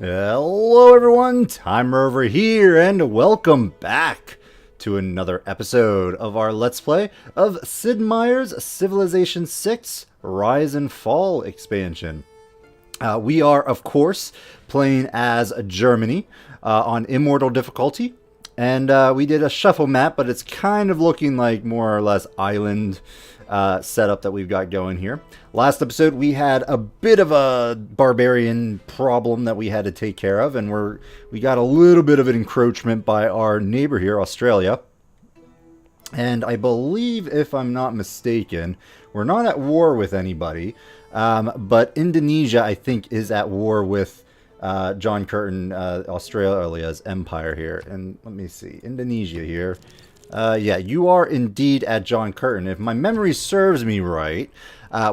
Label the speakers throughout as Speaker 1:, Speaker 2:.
Speaker 1: Hello everyone, Timer over here, and welcome back to another episode of our Let's Play of Sid Meier's Civilization 6 Rise and Fall expansion. We are, of course, playing as Germany on Immortal difficulty, and we did a shuffle map, but it's kind of looking like more or less island setup that we've got going here. Last episode, we had a bit of a barbarian problem that we had to take care of, and we got a little bit of an encroachment by our neighbor here, Australia. And I believe, if I'm not mistaken, we're not at war with anybody, but Indonesia, I think, is at war with John Curtin, Australia's empire here. And let me see, Indonesia here. Yeah, you are indeed at John Curtin. If my memory serves me right,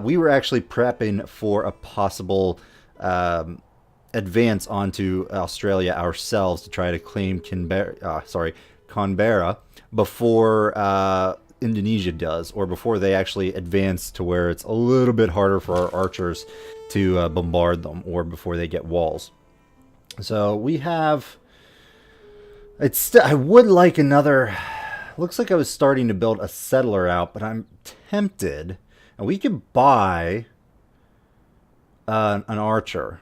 Speaker 1: we were actually prepping for a possible advance onto Australia ourselves to try to claim Canberra before Indonesia does, or before they actually advance to where it's a little bit harder for our archers to bombard them, or before they get walls. So we have... I would like another... Looks like I was starting to build a settler out, but I'm tempted. And we could buy an archer.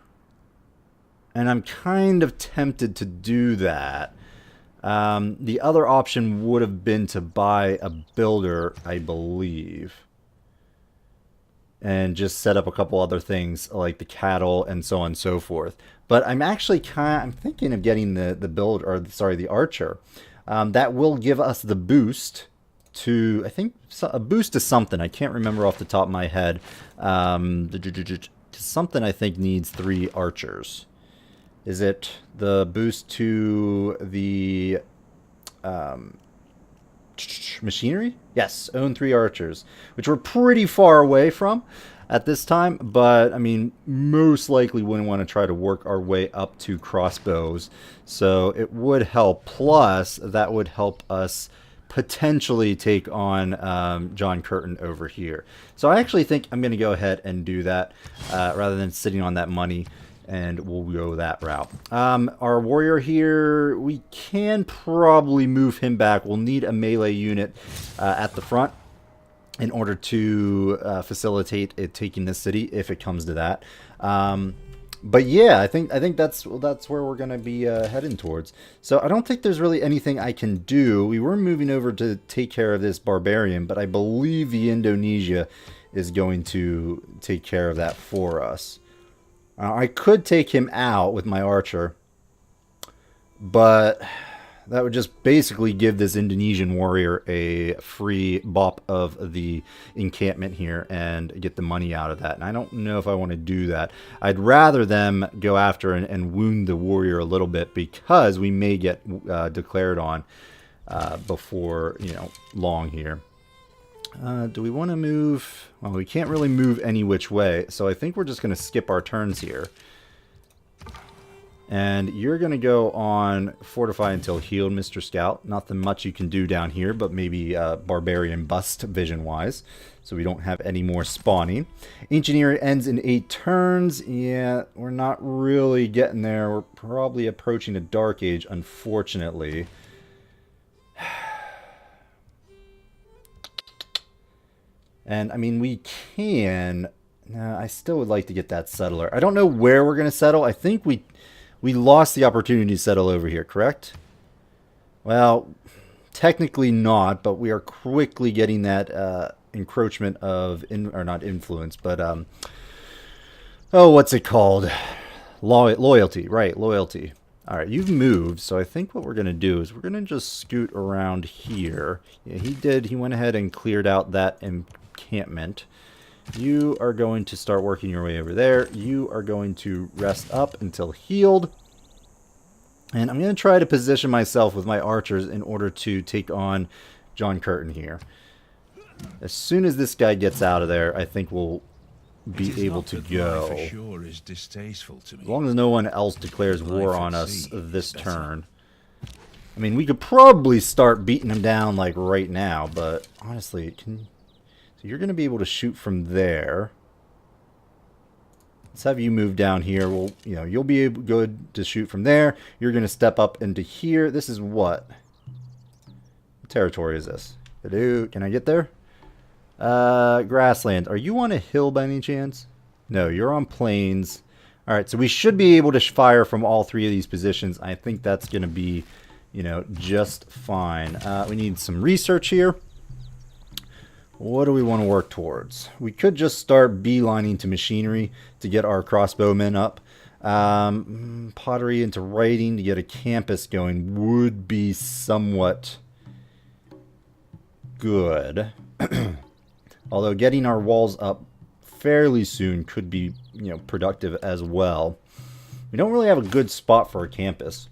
Speaker 1: And I'm kind of tempted to do that. The other option would have been to buy a builder, I believe. And just set up a couple other things like the cattle and so on and so forth. But I'm actually I'm thinking of getting the archer. That will give us the boost to, I think, a boost to something. I can't remember off the top of my head. Something I think needs 3 archers. Is it the boost to the machinery? Yes, own 3 archers, which we're pretty far away from at this time, but I mean, most likely wouldn't want to try to work our way up to crossbows, so it would help. Plus, that would help us potentially take on John Curtin over here. So I actually think I'm going to go ahead and do that rather than sitting on that money, and we'll go that route. Our warrior here, we can probably move him back. We'll need a melee unit at the front in order to facilitate it taking this city, if it comes to that. But yeah, I think that's where we're gonna be heading towards. So I don't think there's really anything I can do. We were moving over to take care of this barbarian, but I believe the Indonesia is going to take care of that for us. I could take him out with my archer, but that would just basically give this Indonesian warrior a free bop of the encampment here and get the money out of that. And I don't know if I want to do that. I'd rather them go after and wound the warrior a little bit, because we may get declared on before, long here. Do we want to move? Well, we can't really move any which way, so I think we're just going to skip our turns here. And you're going to go on Fortify until healed, Mr. Scout. Nothing much you can do down here, but maybe Barbarian bust vision-wise, so we don't have any more spawning. Ancient Era ends in 8 turns. Yeah, we're not really getting there. We're probably approaching a Dark Age, unfortunately. And, I mean, we can... I still would like to get that settler. I don't know where we're going to settle. I think we lost the opportunity to settle over here, correct? Well, technically not, but we are quickly getting that encroachment of... or not influence, but... oh, what's it called? Loyalty. Right, loyalty. Alright, you've moved, so I think what we're going to do is we're going to just scoot around here. Yeah, he went ahead and cleared out that encampment. You are going to start working your way over there. You are going to rest up until healed. And I'm going to try to position myself with my archers in order to take on John Curtin here. As soon as this guy gets out of there, I think we'll be able to go. As long as no one else declares war on us this turn. I mean, we could probably start beating him down like right now, but honestly, so you're going to be able to shoot from there. Let's have you move down here. Well, you'll be good to shoot from there. You're going to step up into here. This is what territory is this? Hello, can I get there? Grassland. Are you on a hill by any chance? No, you're on plains. All right, so we should be able to fire from all three of these positions. I think that's going to be, just fine. We need some research here. What do we want to work towards? We could just start beelining to machinery to get our crossbowmen up. Pottery into writing to get a campus going would be somewhat good. Although getting our walls up fairly soon could be, productive as well. We don't really have a good spot for a campus.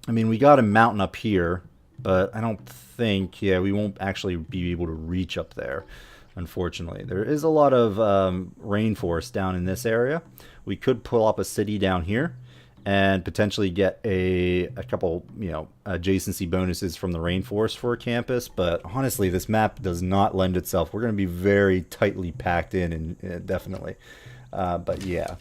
Speaker 1: I mean, we got a mountain up here, but I don't think, we won't actually be able to reach up there, unfortunately. There is a lot of rainforest down in this area. We could pull up a city down here and potentially get a couple, adjacency bonuses from the rainforest for a campus. But honestly, this map does not lend itself. We're going to be very tightly packed in, and definitely. But yeah.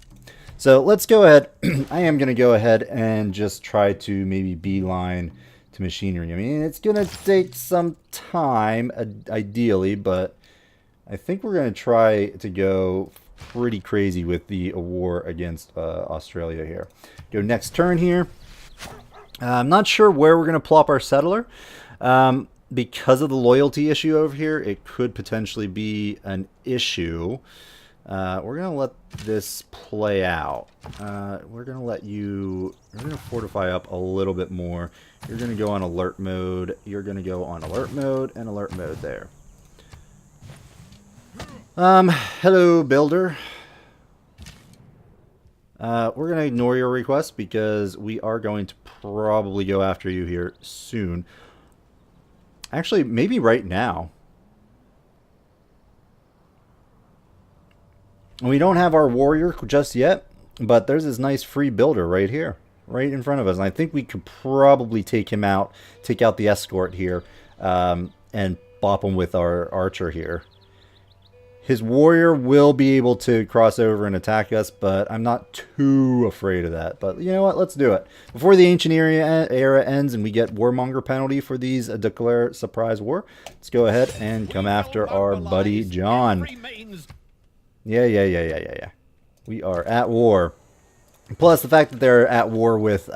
Speaker 1: So let's go ahead. I am going to go ahead and just try to maybe beeline to machinery. I mean, it's going to take some time, ideally, but I think we're going to try to go pretty crazy with the war against Australia here. Go next turn here. I'm not sure where we're going to plop our settler. Because of the loyalty issue over here, it could potentially be an issue. We're going to let this play out. We're going to let you... We're going to fortify up a little bit more. You're going to go on alert mode. You're going to go on alert mode and alert mode there. Hello, builder. We're going to ignore your request because we are going to probably go after you here soon. Actually, maybe right now. We don't have our warrior just yet, but there's this nice free builder right here, right in front of us. And I think we could probably take him out, take out the escort here, and bop him with our archer here. His warrior will be able to cross over and attack us, but I'm not too afraid of that. But you know what? Let's do it. Before the ancient era ends and we get warmonger penalty for these declare surprise war, let's go ahead and come after our buddy John. Yeah. We are at war. Plus, the fact that they're at war with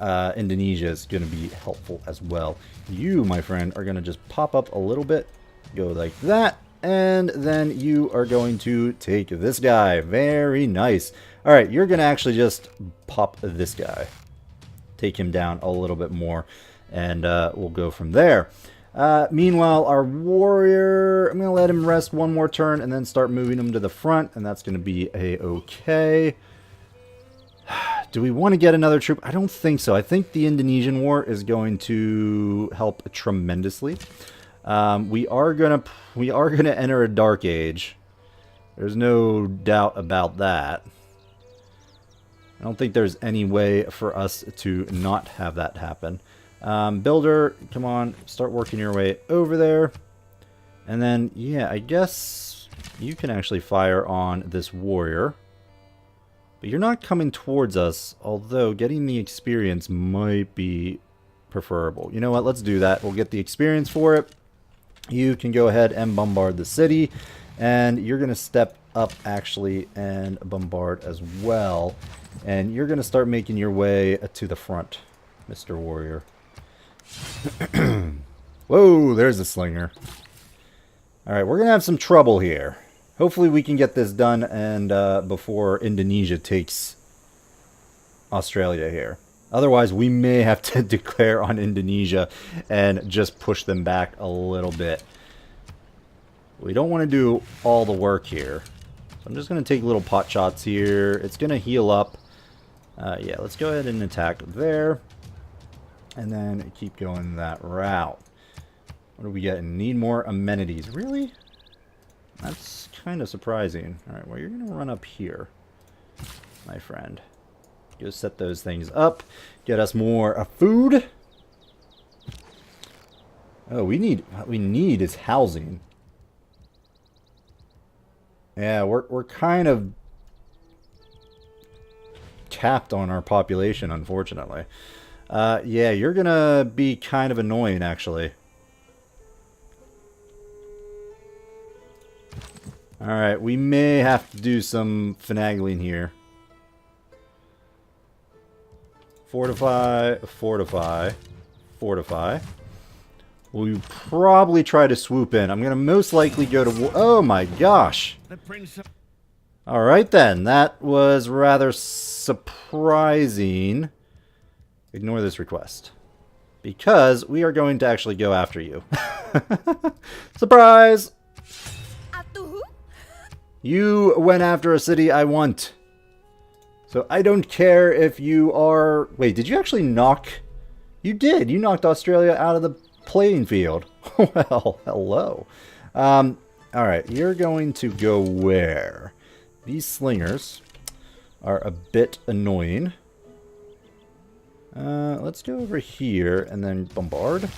Speaker 1: Indonesia is going to be helpful as well. You, my friend, are going to just pop up a little bit. Go like that. And then you are going to take this guy. Very nice. All right, you're going to actually just pop this guy. Take him down a little bit more. And we'll go from there. Meanwhile, our warrior, I'm going to let him rest one more turn and then start moving him to the front. And that's going to be a-okay. Do we want to get another troop? I don't think so. I think the Indonesian war is going to help tremendously. We are gonna enter a dark age. There's no doubt about that. I don't think there's any way for us to not have that happen. Builder, come on, start working your way over there. And then, yeah, I guess you can actually fire on this warrior. But you're not coming towards us, although getting the experience might be preferable. You know what, let's do that. We'll get the experience for it. You can go ahead and bombard the city, and you're going to step up actually and bombard as well. And you're going to start making your way to the front, Mr. Warrior. Whoa, there's a slinger. Alright, we're going to have some trouble here. Hopefully we can get this done and before Indonesia takes Australia here. Otherwise, we may have to declare on Indonesia and just push them back a little bit. We don't want to do all the work here. So I'm just going to take little pot shots here. It's going to heal up. Yeah, let's go ahead and attack there. And then keep going that route. What do we get? Need more amenities. Really? That's kind of surprising. Alright, well, you're going to run up here, my friend. Go set those things up. Get us more food. Oh, we need is housing. Yeah, we're kind of capped on our population, unfortunately. Yeah, you're gonna be kind of annoying, actually. Alright, we may have to do some finagling here. Fortify, fortify, fortify. We'll probably try to swoop in. I'm gonna most likely go to... Oh my gosh! Alright then, that was rather surprising. Ignore this request. Because we are going to actually go after you. Surprise! You went after a city I want. So I don't care if you are... Wait, did you actually knock... You did. You knocked Australia out of the playing field. Well, hello. Alright, you're going to go where? These slingers are a bit annoying. Let's go over here and then bombard.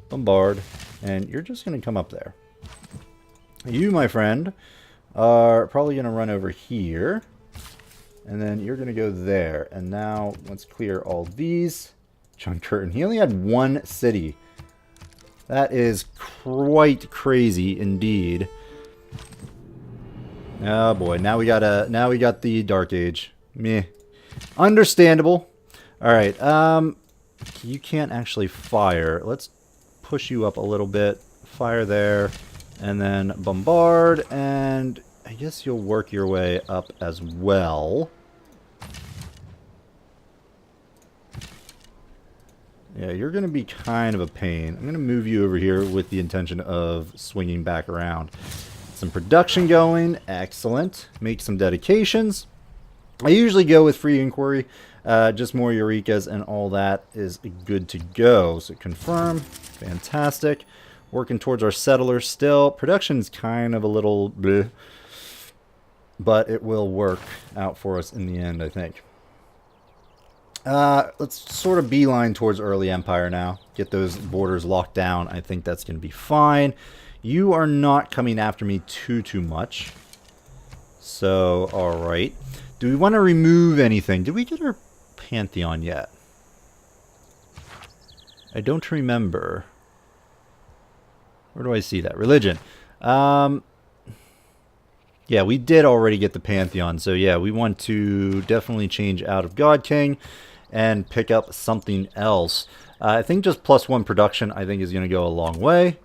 Speaker 1: Bombard. And you're just going to come up there. You, my friend, are probably going to run over here. And then you're going to go there. And now let's clear all these. John Curtin. He only had one city. That is quite crazy indeed. Oh boy, now we got the Dark Age. Meh. Understandable. Alright, you can't actually fire. Let's push you up a little bit. Fire there. And then bombard. And I guess you'll work your way up as well. Yeah, you're going to be kind of a pain. I'm going to move you over here with the intention of swinging back around. Some production going. Excellent. Make some dedications. I usually go with free inquiry. Just more Eurekas and all that is good to go. So confirm. Fantastic. Working towards our settlers still. Production's kind of a little bleh, but it will work out for us in the end, I think. Let's sort of beeline towards early empire now. Get those borders locked down. I think that's going to be fine. You are not coming after me too much. So, alright. Do we want to remove anything? Did we get our Pantheon yet? I don't remember. Where do I see that? Religion. Yeah, we did already get the Pantheon. So yeah, we want to definitely change out of God King and pick up something else. I think just +1 production I think is going to go a long way.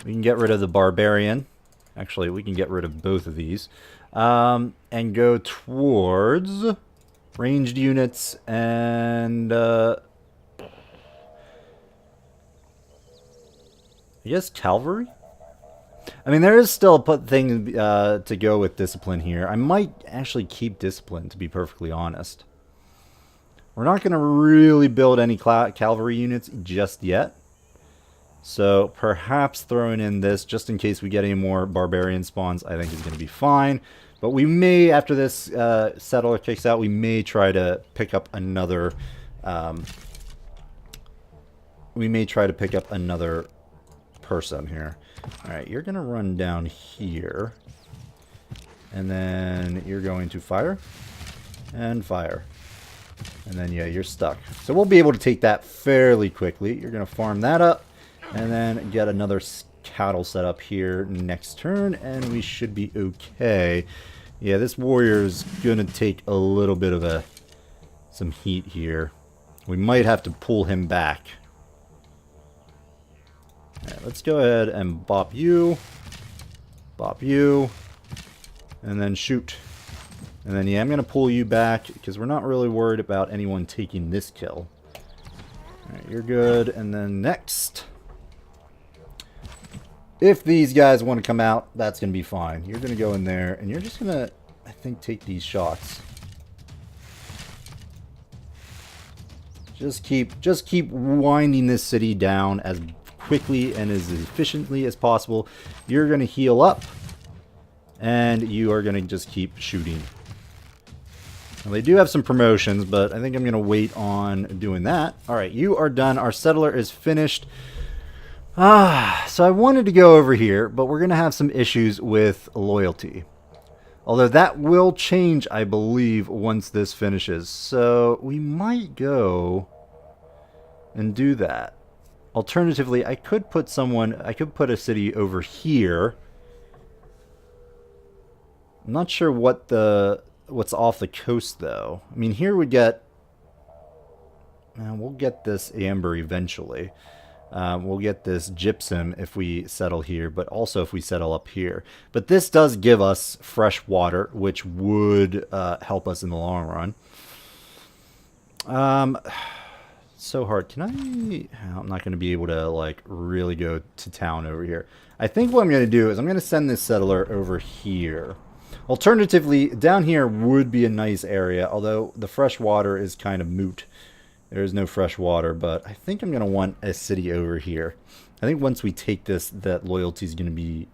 Speaker 1: We can get rid of the Barbarian. Actually, we can get rid of both of these. And go towards ranged units and... I guess cavalry? I mean, there is still a thing to go with discipline here. I might actually keep discipline, to be perfectly honest. We're not going to really build any cavalry units just yet. So perhaps throwing in this, just in case we get any more barbarian spawns, I think is going to be fine. But we may, after this settler kicks out, we may try to pick up another... person here. Alright, you're going to run down here. And then you're going to fire. And fire. And then, yeah, you're stuck. So we'll be able to take that fairly quickly. You're going to farm that up. And then get another cattle set up here next turn. And we should be okay. Yeah, this warrior is going to take a little bit of some heat here. We might have to pull him back. Alright, let's go ahead and bop you, and then shoot. And then, yeah, I'm going to pull you back, because we're not really worried about anyone taking this kill. Alright, you're good, and then next. If these guys want to come out, that's going to be fine. You're going to go in there, and you're just going to, I think, take these shots. Just keep winding this city down as quickly and as efficiently as possible. You're going to heal up, and you are going to just keep shooting. Well, they do have some promotions, but I think I'm going to wait on doing that. Alright, you are done. Our settler is finished. So I wanted to go over here, but we're going to have some issues with loyalty. Although that will change, I believe, once this finishes. So we might go and do that. Alternatively, I could put a city over here. I'm not sure what's off the coast though. I mean, here we get, we'll get this amber eventually. We'll get this gypsum if we settle here, but also if we settle up here. But this does give us fresh water, which would help us in the long run. So hard. Can I'm not going to be able to like really go to town over here. I think what I'm going to do is I'm going to send this settler over here. Alternatively, down here would be a nice area, although the fresh water is kind of moot. There is no fresh water, but I think I'm going to want a city over here. I think once we take this, that loyalty is going to be,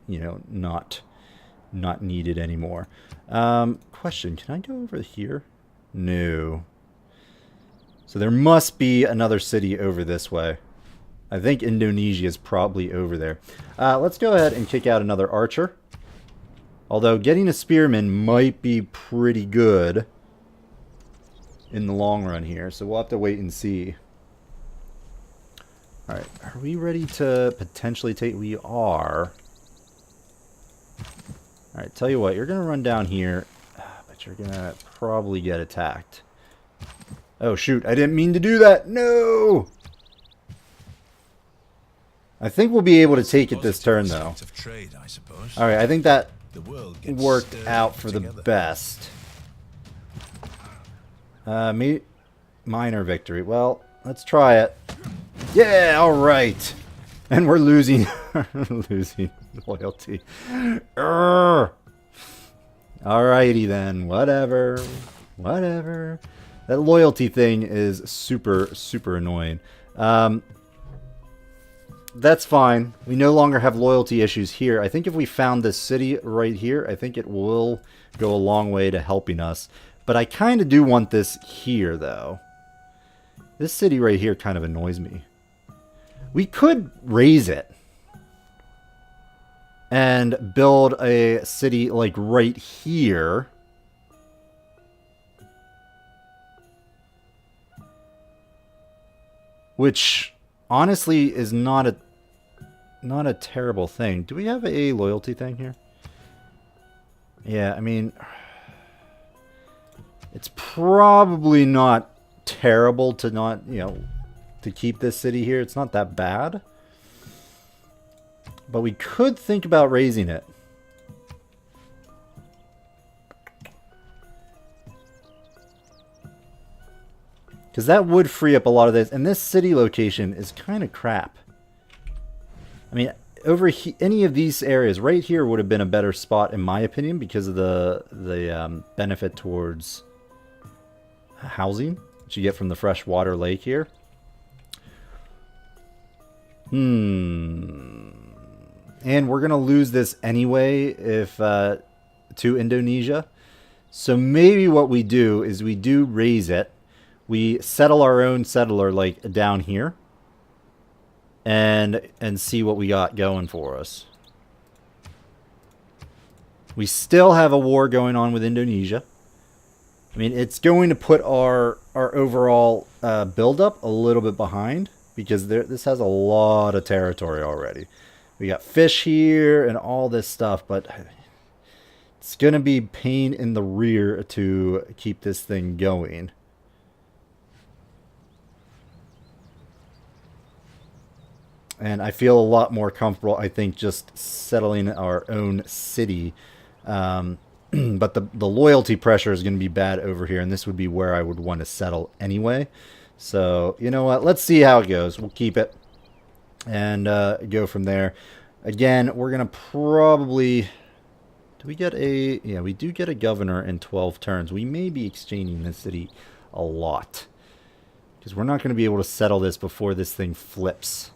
Speaker 1: not needed anymore. Question, can I go over here? No. So there must be another city over this way. I think Indonesia is probably over there. Let's go ahead and kick out another archer. Although getting a spearman might be pretty good in the long run here. So we'll have to wait and see. Alright, are we ready to potentially take... We are. Alright, tell you what, you're going to run down here, but you're going to probably get attacked. Oh shoot, I didn't mean to do that! No! I think we'll be able to take it this turn though. Alright, I think that worked out for the best. Minor victory. Well, let's try it. Yeah, alright! And we're losing losing loyalty. Alrighty then, whatever. Whatever. That loyalty thing is super, super annoying. That's fine. We no longer have loyalty issues here. I think if we found this city right here, I think it will go a long way to helping us. But I kind of do want this here, though. This city right here kind of annoys me. We could raise it and build a city like right here. Which honestly is not a terrible thing. Do we have a loyalty thing here? Yeah, I mean, it's probably not terrible to not, to keep this city here. It's not that bad. But we could think about raising it. Because that would free up a lot of this. And this city location is kind of crap. I mean, over any of these areas, right here would have been a better spot in my opinion because of the benefit towards housing that you get from the freshwater lake here. And we're going to lose this anyway if to Indonesia. So maybe what we do is we do raise it. We settle our own settler like down here and see what we got going for us. We still have a war going on with Indonesia. I mean, it's going to put our overall buildup a little bit behind because this has a lot of territory already. We got fish here and all this stuff, but it's going to be pain in the rear to keep this thing going. And I feel a lot more comfortable, I think, just settling our own city. But the loyalty pressure is going to be bad over here, and this would be where I would want to settle anyway. So, you know what? Let's see how it goes. We'll keep it and go from there. Again, we're going to probably... Do we get a... Yeah, we do get a governor in 12 turns. We may be exchanging this city a lot. Because we're not going to be able to settle this before this thing flips.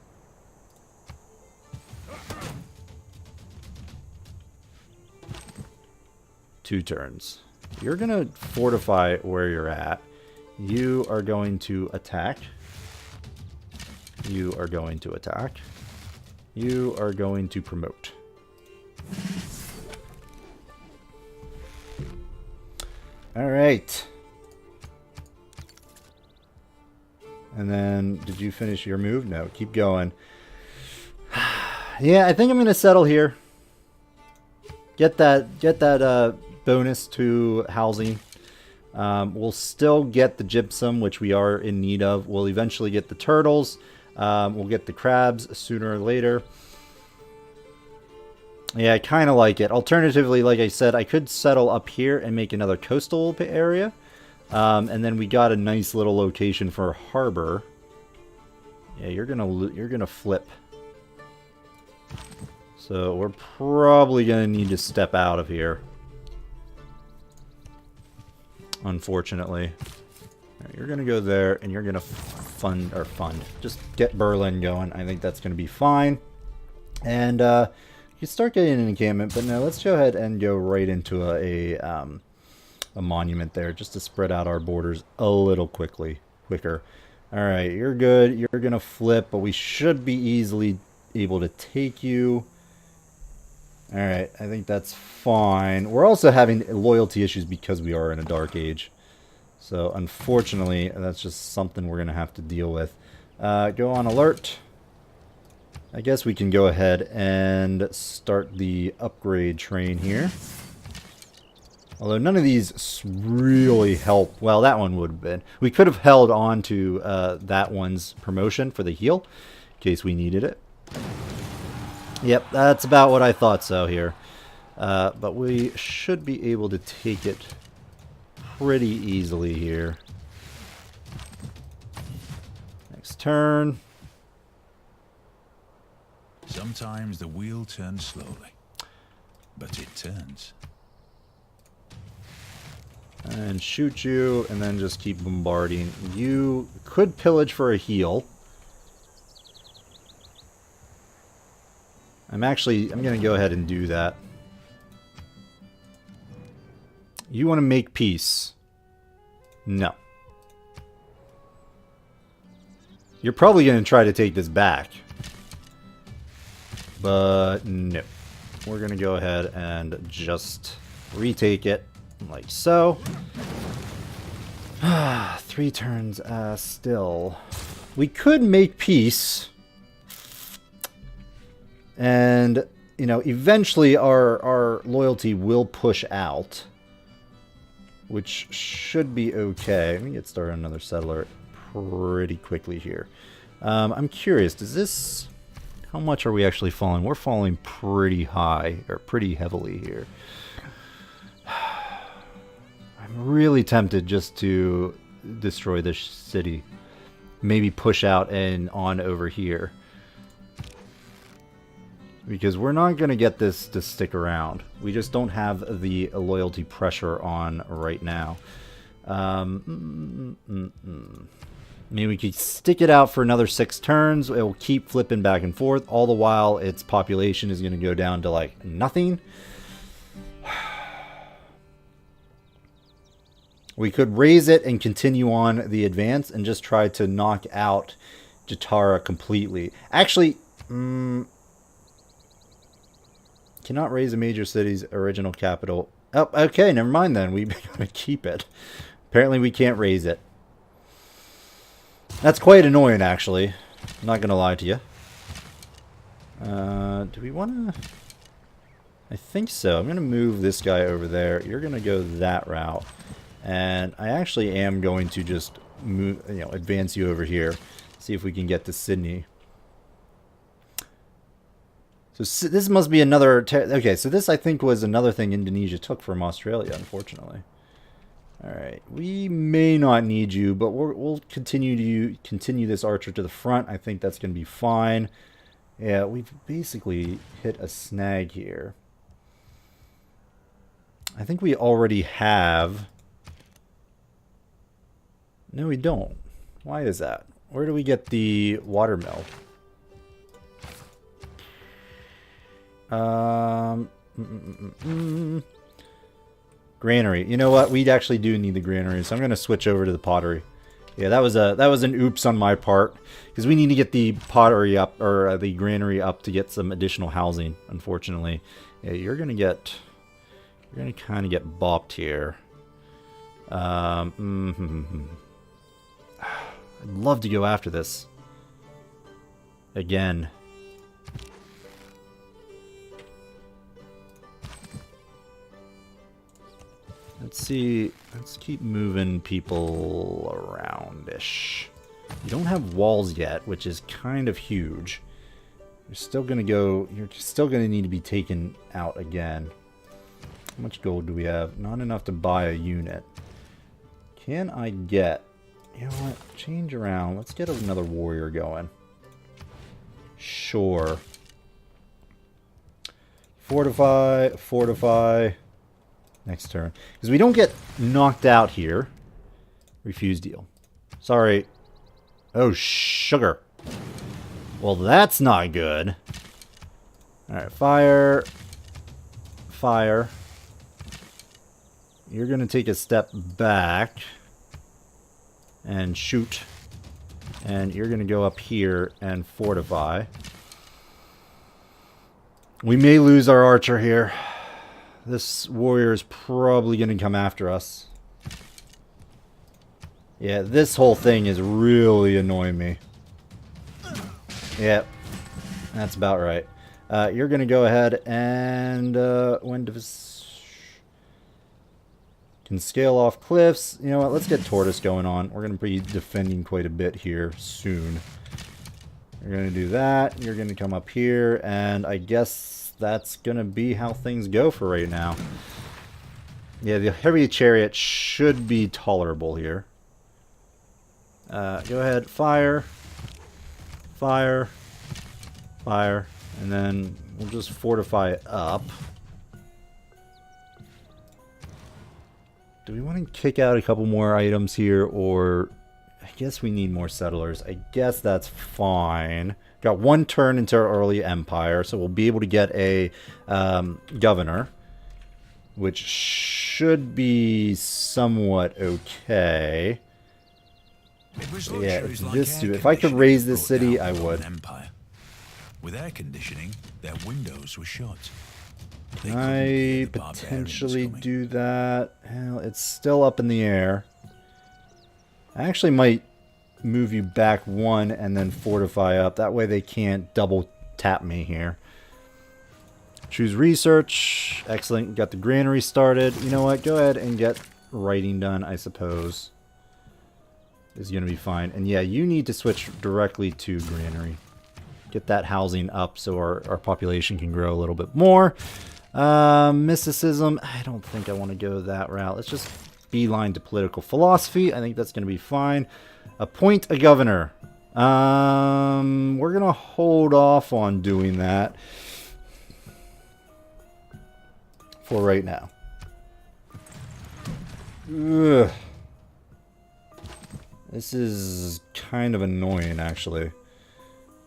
Speaker 1: Two turns. You're going to fortify where you're at. You are going to attack. You are going to attack. You are going to promote. All right. And then, did you finish your move? No, keep going. Yeah, I think I'm going to settle here. Get that bonus to housing. We'll still get the gypsum, which we are in need of. We'll eventually get the turtles. We'll get the crabs sooner or later. Yeah, I kind of like it. Alternatively, like I said, I could settle up here and make another coastal area. And then we got a nice little location for a harbor. Yeah, you're gonna flip. So we're probably gonna need to step out of here. Unfortunately. Right, you're gonna go there, and you're gonna fund. Just get Berlin going. I think that's gonna be fine. And you start getting an encampment, but no, let's go ahead and go right into a monument there, just to spread out our borders a little quicker. All right, you're good. You're gonna flip, but we should be easily able to take you. All right, I think that's fine. We're also having loyalty issues because we are in a dark age. So unfortunately, that's just something we're gonna have to deal with. Go on alert. I guess we can go ahead and start the upgrade train here. Although none of these really help. Well, that one would have been. We could have held on to that one's promotion for the heal, in case we needed it. Yep, that's about what I thought so here. But we should be able to take it pretty easily here. Next turn.
Speaker 2: Sometimes the wheel turns slowly, but it turns.
Speaker 1: And shoot you, and then just keep bombarding. You could pillage for a heal. I'm going to go ahead and do that. You want to make peace? No. You're probably going to try to take this back. But no. We're going to go ahead and just retake it. Like so. 3 turns still. We could make peace. And, you know, eventually our loyalty will push out. Which should be okay. Let me get started on another settler pretty quickly here. I'm curious, does this... How much are we actually falling? We're falling pretty high, or pretty heavily here. I'm really tempted just to destroy this city. Maybe push out and on over here. Because we're not going to get this to stick around. We just don't have the loyalty pressure on right now. Maybe we could stick it out for another 6 turns. It will keep flipping back and forth. All the while, its population is going to go down to like nothing. We could raise it and continue on the advance and just try to knock out Jatara completely. Actually, cannot raise a major city's original capital. Oh, okay, never mind then. We gotta keep it. Apparently we can't raise it. That's quite annoying, actually. I'm not gonna lie to you. Do we wanna... I think so. I'm gonna move this guy over there. You're gonna go that route. And I actually am going to just move, you know, advance you over here. See if we can get to Sydney. So this must be another... Okay, so this I think was another thing Indonesia took from Australia, unfortunately. Alright, we may not need you, but we'll continue this archer to the front. I think that's going to be fine. Yeah, we've basically hit a snag here. I think we already have... No, we don't. Why is that? Where do we get the watermill? Granary. You know what? We actually do need the granary, so I'm going to switch over to the pottery. Yeah, that was an oops on my part, because we need to get the pottery up, or the granary up, to get some additional housing. Unfortunately, yeah, you're going to kind of get bopped here. I'd love to go after this. Again. Let's see. Let's keep moving people around-ish. You don't have walls yet, which is kind of huge. You're still gonna go. You're still gonna need to be taken out again. How much gold do we have? Not enough to buy a unit. Can I get... You know what? Change around. Let's get another warrior going. Sure. Fortify. Fortify. Next turn. Because we don't get knocked out here. Refuse deal. Sorry. Oh, sugar. Well, that's not good. Alright, fire. Fire. You're going to take a step back. And shoot. And you're going to go up here and fortify. We may lose our archer here. This warrior is probably going to come after us. Yeah, this whole thing is really annoying me. Yep, that's about right. You're going to go ahead and can scale off cliffs. You know what? Let's get Tortoise going on. We're going to be defending quite a bit here soon. You're going to do that. You're going to come up here, and I guess that's going to be how things go for right now. Yeah, the heavy chariot should be tolerable here. Go ahead, fire. Fire. Fire. And then we'll just fortify it up. Do we want to kick out a couple more items here, or... I guess we need more settlers. I guess that's fine. Got one turn into our early empire, so we'll be able to get a governor, which should be somewhat okay. Yeah, this if I could raise this city, I would.
Speaker 2: Empire. With air conditioning, their windows were shut.
Speaker 1: Can I potentially do that? Hell, it's still up in the air. I actually might move you back one and then fortify up. That way they can't double tap me here. Choose research. Excellent. Got the granary started. You know what? Go ahead and get writing done, I suppose. Is going to be fine. And yeah, you need to switch directly to granary. Get that housing up so our population can grow a little bit more. Mysticism. I don't think I want to go that route. Let's just beeline to political philosophy. I think that's going to be fine. Appoint a governor. We're going to hold off on doing that for right now. Ugh. This is kind of annoying, actually.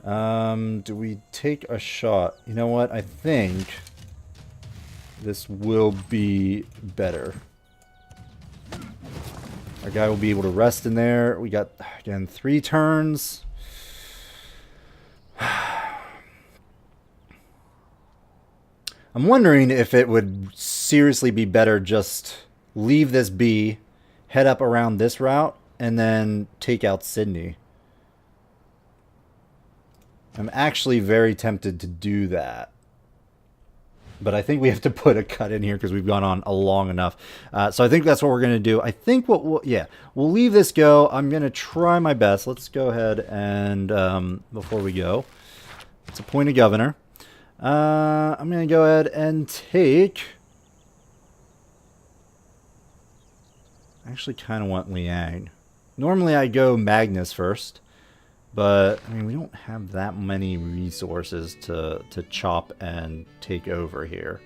Speaker 1: Do we take a shot? You know what? I think this will be better. Our guy will be able to rest in there. We got, again, 3 turns. I'm wondering if it would seriously be better just leave this be, head up around this route, and then take out Sydney. I'm actually very tempted to do that. But I think we have to put a cut in here because we've gone on long enough. So I think that's what we're going to do. I think we'll leave this go. I'm going to try my best. Let's go ahead and, before we go, let's appoint a governor. I'm going to go ahead and take... I actually kind of want Liang. Normally I go Magnus first. But, I mean, we don't have that many resources to chop and take over here.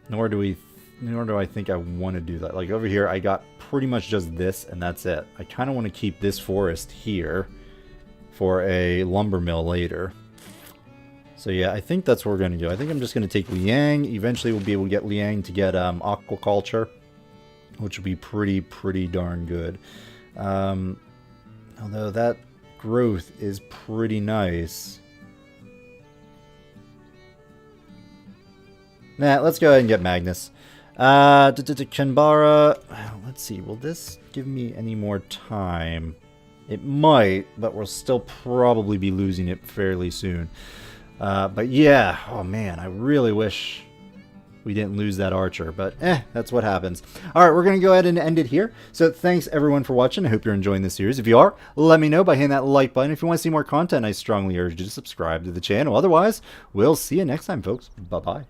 Speaker 1: Nor do I think I want to do that. Like, over here, I got pretty much just this, and that's it. I kind of want to keep this forest here for a lumber mill later. So, yeah, I think that's what we're going to do. I think I'm just going to take Liang. Eventually, we'll be able to get Liang to get aquaculture, which will be pretty darn good. Although that... growth is pretty nice. Nah, let's go ahead and get Magnus. Canberra. Let's see. Will this give me any more time? It might, but we'll still probably be losing it fairly soon. But yeah, oh man, I really wish we didn't lose that archer, but that's what happens. All right, we're going to go ahead and end it here. So thanks everyone for watching. I hope you're enjoying this series. If you are, let me know by hitting that like button. If you want to see more content, I strongly urge you to subscribe to the channel. Otherwise, we'll see you next time, folks. Bye-bye.